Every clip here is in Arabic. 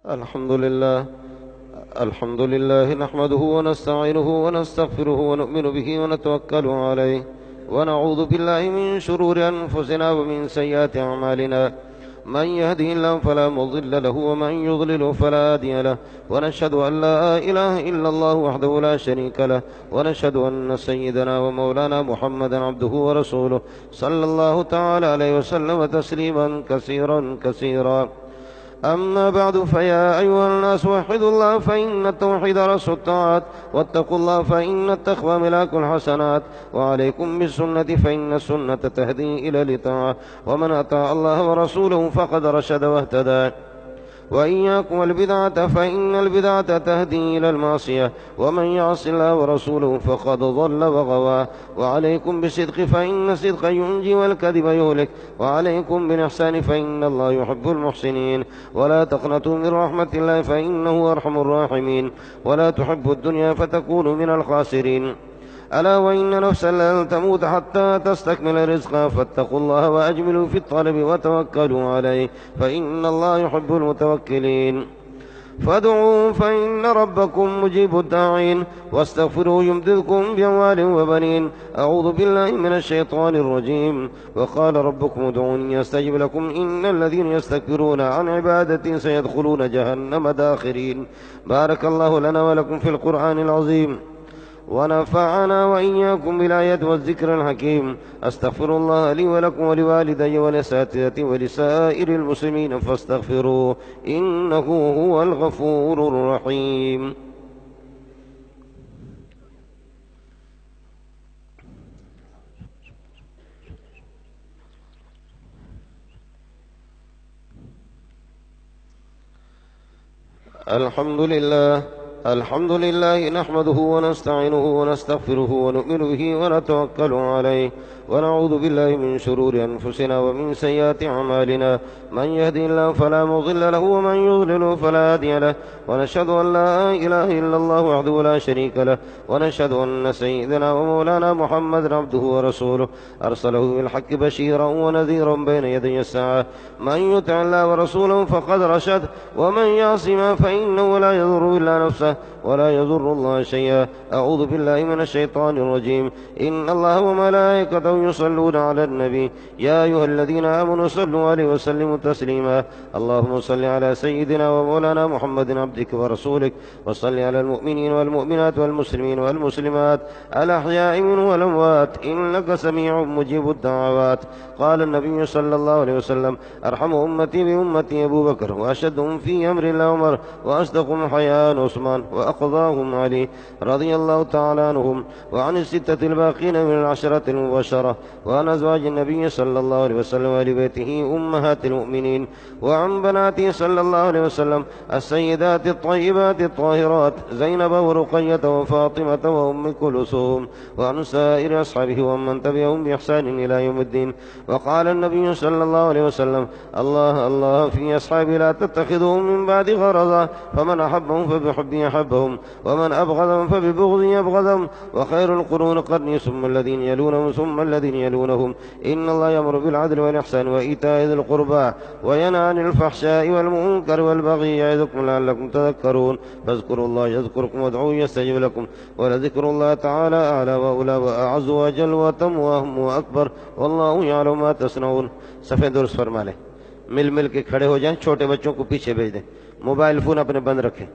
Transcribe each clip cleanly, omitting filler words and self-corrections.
الحمد لله نحمده ونستعينه ونستغفره ونؤمن به ونتوكل عليه ونعوذ بالله من شرور أنفسنا ومن سيئات أعمالنا. من يهده الله فلا مضل له ومن يضلل فلا هادي له، ونشهد أن لا إله إلا الله وحده لا شريك له، ونشهد أن سيدنا ومولانا محمدا عبده ورسوله صلى الله تعالى عليه وسلم تسليما كثيرا كثيرا. أما بعد، فيا أيها الناس وحدوا الله فإن التوحيد رأس الطاعات، واتقوا الله فإن التقوى ملاك الحسنات، وعليكم بالسنة فإن السنة تهدي إلى الطاعة، ومن أطاع الله ورسوله فقد رشد واهتدى. وإياكم البدعة فإن البدعة تهدي إلى المعصية، ومن يعص الله ورسوله فقد ضل وغوى. وعليكم بالصدق فإن الصدق ينجي والكذب يهلك، وعليكم بالإحسان فإن الله يحب المحسنين. ولا تقنطوا من رحمة الله فإنه أرحم الراحمين. ولا تحبوا الدنيا فتكونوا من الخاسرين. ألا وإن نفسا لن تموت حتى تستكمل رزقها، فاتقوا الله وأجملوا في الطلب وتوكلوا عليه فإن الله يحب المتوكلين. فادعوا فإن ربكم مجيب الداعين، واستغفروا يمددكم بأموال وبنين. أعوذ بالله من الشيطان الرجيم. وقال ربكم ادعوني أستجب لكم إن الذين يستكبرون عن عبادتي سيدخلون جهنم داخرين. بارك الله لنا ولكم في القرآن العظيم، ونفعنا وإياكم بالآيات والذكر الحكيم. أستغفر الله لي ولكم ولوالدي ولأساتذتي ولسائر المسلمين فاستغفروه إنه هو الغفور الرحيم. الحمد لله نحمده ونستعينه ونستغفره ونؤمن به ونتوكل عليه، ونعوذ بالله من شرور أنفسنا ومن سيئات أعمالنا. من يهدي الله فلا مضل له ومن يضلل فلا هادي له، ونشهد أن لا إله إلا الله وحده لا شريك له، ونشهد أن سيدنا ومولانا محمد عبده ورسوله أرسله بالحق بشيرا ونذيرا بين يدي الساعة. من يطع الله ورسوله فقد رشد، ومن يعصما فإنه لا يضر إلا نفسه ولا يضر الله شيئا. أعوذ بالله من الشيطان الرجيم. إن الله وملائكته يصلون على النبي، يا أيها الذين آمنوا صلوا عليه وسلموا تسليما. اللهم صل على سيدنا ومولانا محمد عبدك ورسولك، وصل على المؤمنين والمؤمنات والمسلمين والمسلمات الأحياء منهم والأموات إنك سميع مجيب الدعوات. قال النبي صلى الله عليه وسلم: أرحم أمتي بأمتي أبو بكر، وأشدهم في أمر الله عمر، وأصدقهم حياء عثمان، وأقضاهم علي رضي الله تعالى عنهم، وعن الستة الباقين من العشرة المبشرة، وعن أزواج النبي صلى الله عليه وسلم وآل بيته أمهات المؤمنين، وعن بناته صلى الله عليه وسلم السيدات الطيبات الطاهرات زينب ورقية وفاطمة وأم كلثوم، وعن سائر أصحابه ومن تبعهم بإحسان إلى يوم الدين. وقال النبي صلى الله عليه وسلم: الله الله في أصحابي لا تتخذهم من بعد غرضا، فمن أحبهم فبحبي أحبهم، ومن أبغضهم فببغضي أبغضهم، وخير القرون قرني ثم الذين يلونهم ثم الذين يلونهم. إن الله يأمر بالعدل والإحسان وإيتاء ذي القربى وينهى عن الفحشاء والمنكر والبغي يعظكم لعلكم تذكرون. فاذكروا الله يذكركم وادعوه يستجب لكم، ولذكر الله تعالى أعلى وأولى وأعز وأجل وأتم وأهم وأكبر، والله يعلم ما تصنعون. सफ़े दुरुस्त फरमा लें, मिल मिल के खड़े हो जाएं, छोटे बच्चों को पीछे भेज दें, मोबाइल फोन अपने बंद रखें।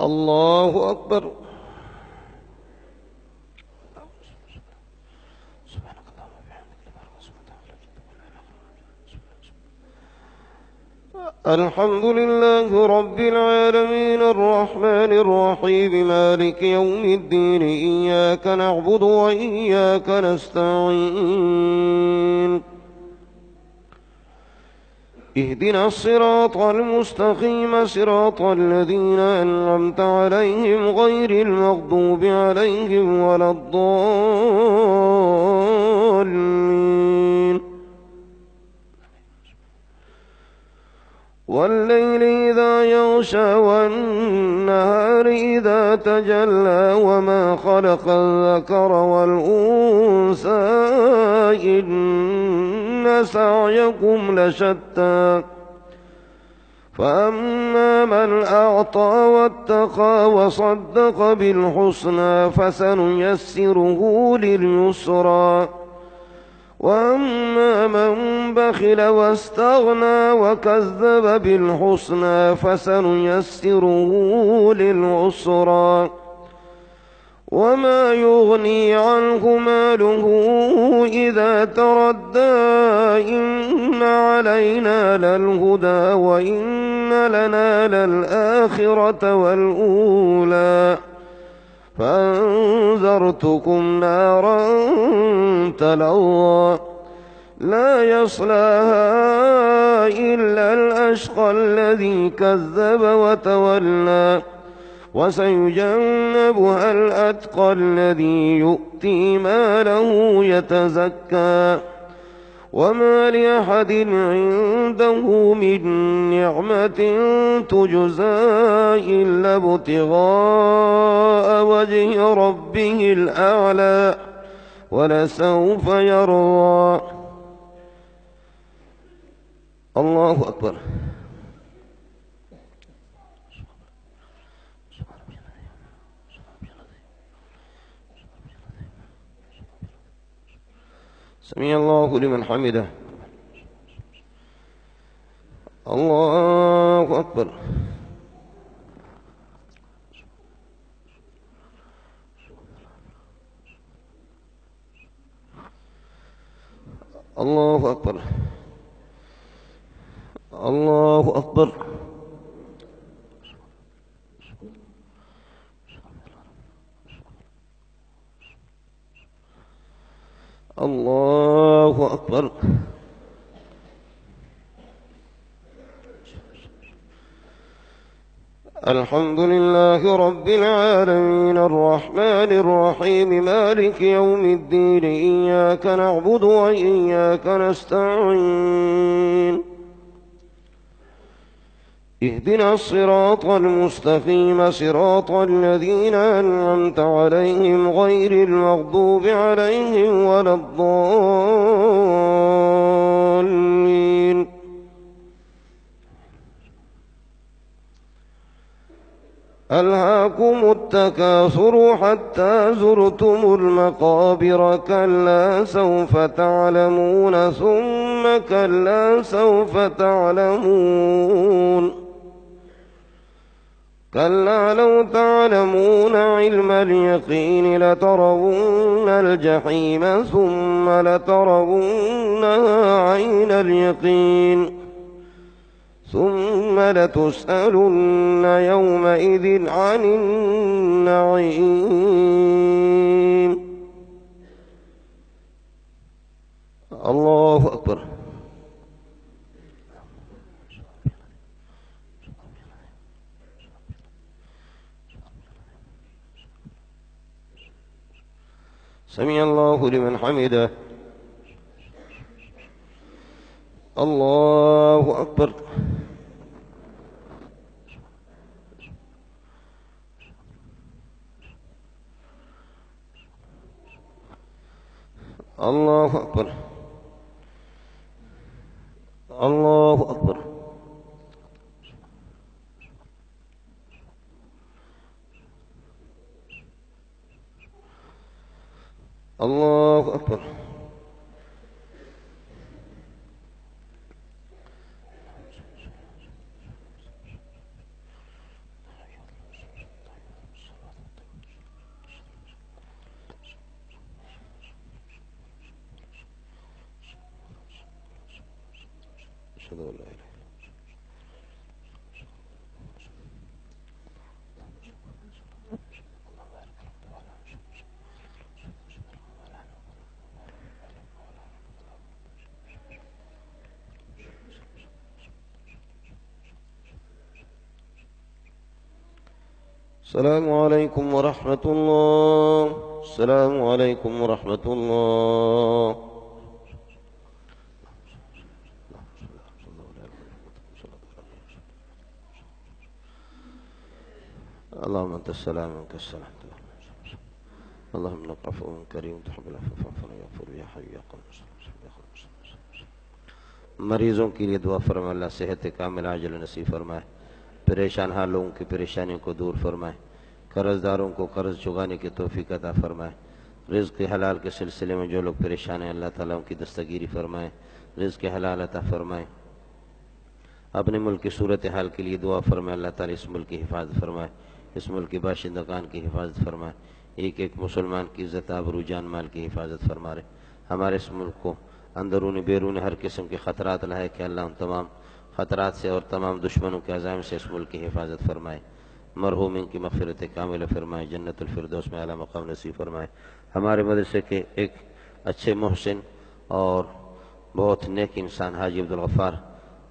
الله أكبر. الحمد لله رب العالمين الرحمن الرحيم مالك يوم الدين إياك نعبد وإياك نستعين اهدنا الصراط المستقيم صراط الذين أنعمت عليهم غير المغضوب عليهم ولا الضالين. والليل إذا يغشى والنهار إذا تجلى وما خلق الذكر والأنثى إن سعيكم لشتى فأما من أعطى واتقى وصدق بالحسنى فسنيسره لليسرى وأما من بخل واستغنى وكذب بالحسنى فسنيسره للعسرى وما يغني عنه ماله إذا تردى إن علينا للهدى وإن لنا للآخرة والأولى فأنذرتكم نارا تلظى لا يصلاها إلا الأشقى الذي كذب وتولى وسيجنبها الأتقى الذي يؤتي ماله يتزكى وما لأحد عنده من نعمة تجزى إلا ابتغاء وجه ربه الأعلى ولسوف يرضى. الله أكبر. سمع الله لمن حمده. الله أكبر. الله أكبر. الله أكبر. الله أكبر. الحمد لله رب العالمين الرحمن الرحيم مالك يوم الدين إياك نعبد وإياك نستعين اهدنا الصراط المستقيم صراط الذين أنعمت عليهم غير المغضوب عليهم ولا الضالين. ألهاكم التكاثر حتى زرتم المقابر كلا سوف تعلمون ثم كلا سوف تعلمون كلا لو تعلمون علم اليقين لترون الجحيم ثم لترونها عين اليقين ثم لتسألن يومئذ عن النعيم. الله أكبر. سمع الله لمن حمده. الله أكبر. الله أكبر. الله أكبر. الله أكبر. أشهد أن لا إله إلا السلام عليكم ورحمة الله. السلام عليكم ورحمة الله. اللهم أنت السلام وأنت السلام. اللهم إنك عفو كريم تحب العفو فاعف عنا يا غفور يا حي يا قيوم. مریضوں کے لیے دعا فرمائے، اللہ صحت کامل عاجل نصیب فرمائے، پریشان حال لوگوں کی پریشانیوں کو دور فرمائے، قرض داروں کو قرض چکانے کی توفیق عطا فرمائے، رزق حلال کے سلسلے میں جو لوگ پریشان ہیں اللہ تعالیٰ ان کی دستگیری فرمائے، رزق حلال عطا فرمائے۔ اپنے ملک کی صورتحال کے لیے دعا فرمائے، اللہ تعالیٰ اس ملک کی حفاظت فرمائے، اس ملک کے باشندگان کی حفاظت فرمائے، ایک ایک مسلمان کی عزت آبرو جان مال کی حفاظت فرمائے۔ ہمارے اس ملک کو اندرونی بیرونی ہر قسم کے خطرات لاحق کہ اللہ ان تمام خطرات سے اور تمام دشمنوں کے عزائم سے اس ملک کی حفاظت فرمائے، مرحومین کی مغفرت کامل فرمائے، جنت الفردوس میں اعلیٰ مقام نصیب فرمائے۔ ہمارے مدرسے کے ایک اچھے محسن اور بہت نیک انسان حاجی عبدالغفار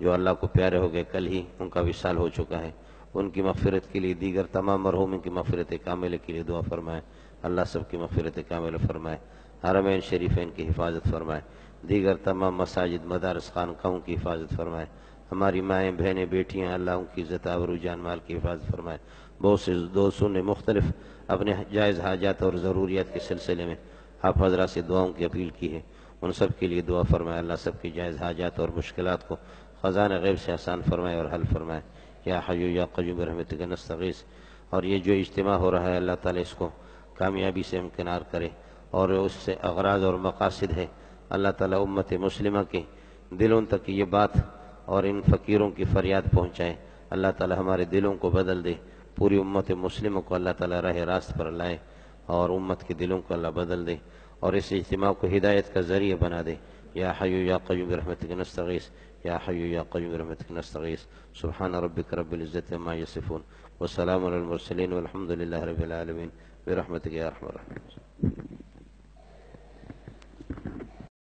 جو اللہ کو پیارے ہو گئے، کل ہی ان کا وصال ہو چکا ہے، ان کی مغفرت کے لیے دیگر تمام مرحومین کی مغفرت کامل کے لیے دعا فرمائے، اللہ سب کی مغفرت کامل فرمائے، حرمین شریفین کی حفاظت فرمائے، دیگر تمام مساجد مدارس خانقاہوں کی حفاظت فرمائے، ہماری مائیں بہنیں بیٹیاں اللہ ان کی عزت آبرو جان مال کی حفاظت فرمائے۔ بہت سے دوستوں نے مختلف اپنے جائز حاجات اور ضروریات کے سلسلے میں آپ حضرات سے دعاؤں کی اپیل کی ہے، ان سب کے لیے دعا فرمائے، اللہ سب کی جائز حاجات اور مشکلات کو خزانہ غیب سے آسان فرمائے اور حل فرمائے۔ یا حی یا قیوم برحمتک نستغیث۔ اور یہ جو اجتماع ہو رہا ہے اللہ تعالیٰ اس کو کامیابی سے امکنار کرے اور اس سے اغراض اور مقاصد ہے، اللہ تعالیٰ امت مسلمہ کے دلوں تک یہ بات اور ان فقیروں کی فریاد پہنچائے، اللہ تعالیٰ ہمارے دلوں کو بدل دے، پوری امت مسلموں کو اللہ تعالیٰ راہ راست پر لائے اور امت کے دلوں کو اللہ بدل دے اور اس اجتماع کو ہدایت کا ذریعہ بنا دے۔ یا حی یا قیوم برحمتک نستغیث، یا حی یا قیوم برحمتک نستغیث۔ سبحان ربک رب العزت عما یصفون وسلام علی المرسلین والحمد للہ رب العالمین برحمتک یا ارحم الراحمین۔